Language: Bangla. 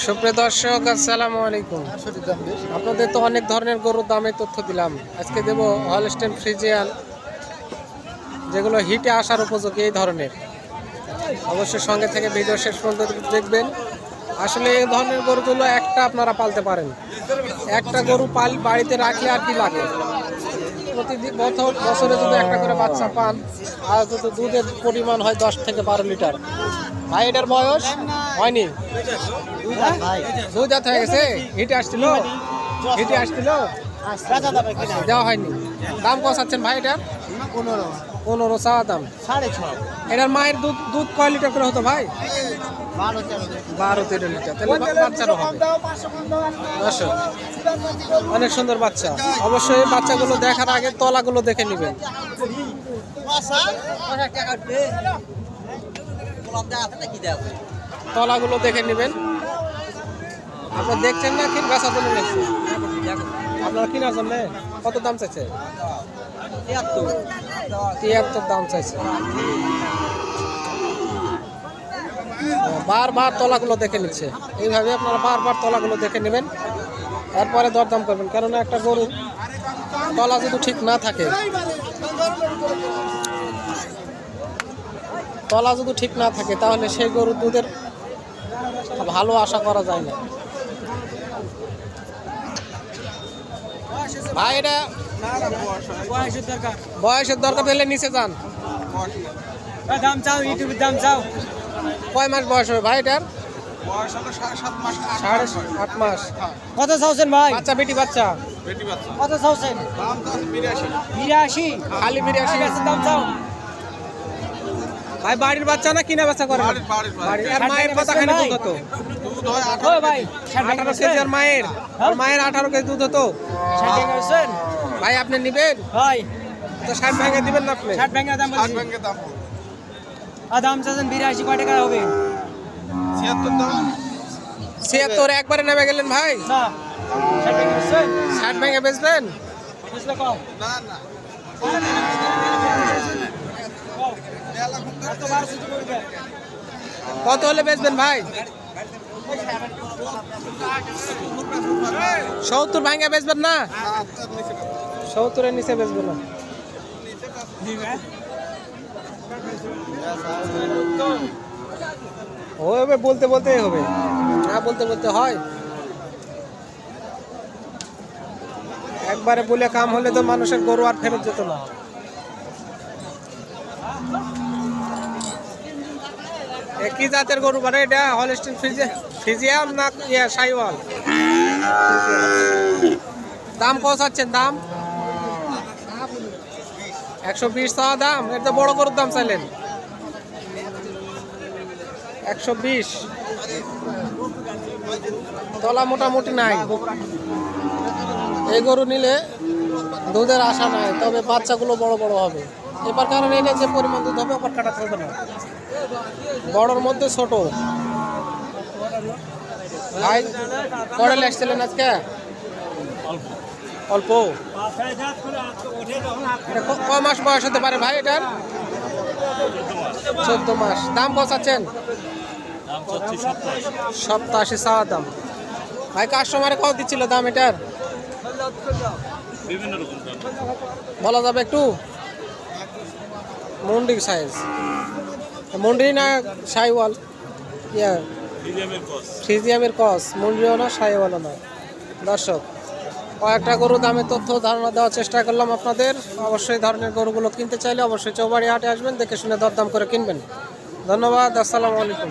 সুপ্রিয় দর্শক, আসসালামু আলাইকুম। আপনাদের তো অনেক ধরনের গরুর দামের তথ্য দিলাম। আজকে দেব হলস্টেইন ফ্রিজিয়ান, যেগুলো হিটে আসার উপযোগী এই ধরনের। অবশ্যই সঙ্গে থেকে ভিডিও শেষ পর্যন্ত দেখবেন। আসলে এই ধরনের গরুগুলো একটা আপনারা পালতে পারেন। একটা গরু বাড়িতে রাখলে আর কি লাগে, প্রতিদিন বছরে যদি একটা করে বাচ্চা পান, আর যদি দুধের পরিমাণ হয় 10 থেকে 12 লিটার। ভাই, এটার বয়স হয়নি, দুই দাঁত হয়ে গেছে। হিটে আসছিল দেওয়া হয়নি। দাম কত চাচ্ছেন ভাই এটার? 15 চাওয়া দাম। 6.5 এটার মায়ের দুধ কয় লিটার করে হতো ভাই? 12-13 লিটার। তাহলে বাচ্চারও হবে। দর্শক, অনেক সুন্দর বাচ্চা। অবশ্যই এই বাচ্চাগুলো দেখার আগে তলাগুলো দেখে নেবেন। তলাগুলো দেখে নেবেন। আপনারা দেখছেন না কি বেচার জন্য নিচ্ছেন? আপনারা কেনার জন্য কত দাম চাইছে? 73 দাম চাইছে। বারবার তলাগুলো দেখে নিচ্ছে। এইভাবে আপনারা বারবার তলাগুলো দেখে নেবেন, এরপরে দরদাম করবেন। কেননা একটা গরু তলা যদি ঠিক না থাকে, তাহলে সেই গরুর দুধের ভালো আশা করা যায় না। ভাই, এটা বয়সের দরকার পেলে নিচে যান। দাম চাও, ইউটিউবের দাম চাও। কয় মাস বয়স হবে ভাই এটার? 8.5 মাস। কত চাওছেন ভাই? বাচ্চা বেটি বাচ্চা। কত চাওছেন? 82। খালি 82 দাম চাও ভাই। বাড়ির বাচ্চা না কিনা বাচ্চা করে? বাড়ির। আর মায়ের কথা খানে দুধ হতো? ভাই 18 কেজি। আর মায়ের 18 কেজি দুধ হতো ভাই। আপনি নিবেন ভাই? তো 60 ভেঙে দিবেন না আপনি? 60 ভেঙে দাম বলছি। দাম চাচ্ছেন 82। কয় টাকা হবে? 76 একবারে নেমে গেলেন ভাই। না, 60 ভেঙে বেচবেন? কত হলে বেচবেন ভাই? 70 ভেঙে বেচবেন না? 70-এর নিচে বেচবেন না। হবে বলতেই হবে, না বলতে হয়। একবারে বলে কাম হলে তো মানুষের গরু আর ফেরত যেত না। কি জাতের গরু মানে এটা? হলস্টেইন ফ্রিজিয়ান না শাহিওয়াল? দাম কত চাচ্ছেন? দাম 120 চাওয়া দাম। এটা বড় গরুর দাম চাইলেন 120। তলা মোটামুটি নাই। এই গরু নিলে দুধের আশা নাই, তবে বাচ্চাগুলো বড় বড় হবে এবার। কারণ এটা যে পরিমাণ দুধ হবে ওপর কাটা থাকবে না। বড়র মধ্যে ছোট। ভাই, মডেল এসছিলেন আজকে? অল্প। কয় মাস বয়স হতে পারে ভাই এটার? 14 মাস। দাম কত চাচ্ছেন? 87 চাওয়া দাম। ভাই, কাস্টমারে কত দিচ্ছিল দাম এটার? বলা যাবে একটু? মুন্ডি সাইজ, মুন্ডি না শাহিওয়াল? ফ্রিজিয়ামের কস। মুন্ডিও না, শাহিওয়ালও না। দর্শক, কয়েকটা গরু দামের তথ্য ধারণা দেওয়ার চেষ্টা করলাম আপনাদের। অবশ্যই ধরনের গরুগুলো কিনতে চাইলে অবশ্যই চৌবাড়ি হাটে আসবেন, দেখে শুনে দরদাম করে কিনবেন। ধন্যবাদ। আসসালামু আলাইকুম।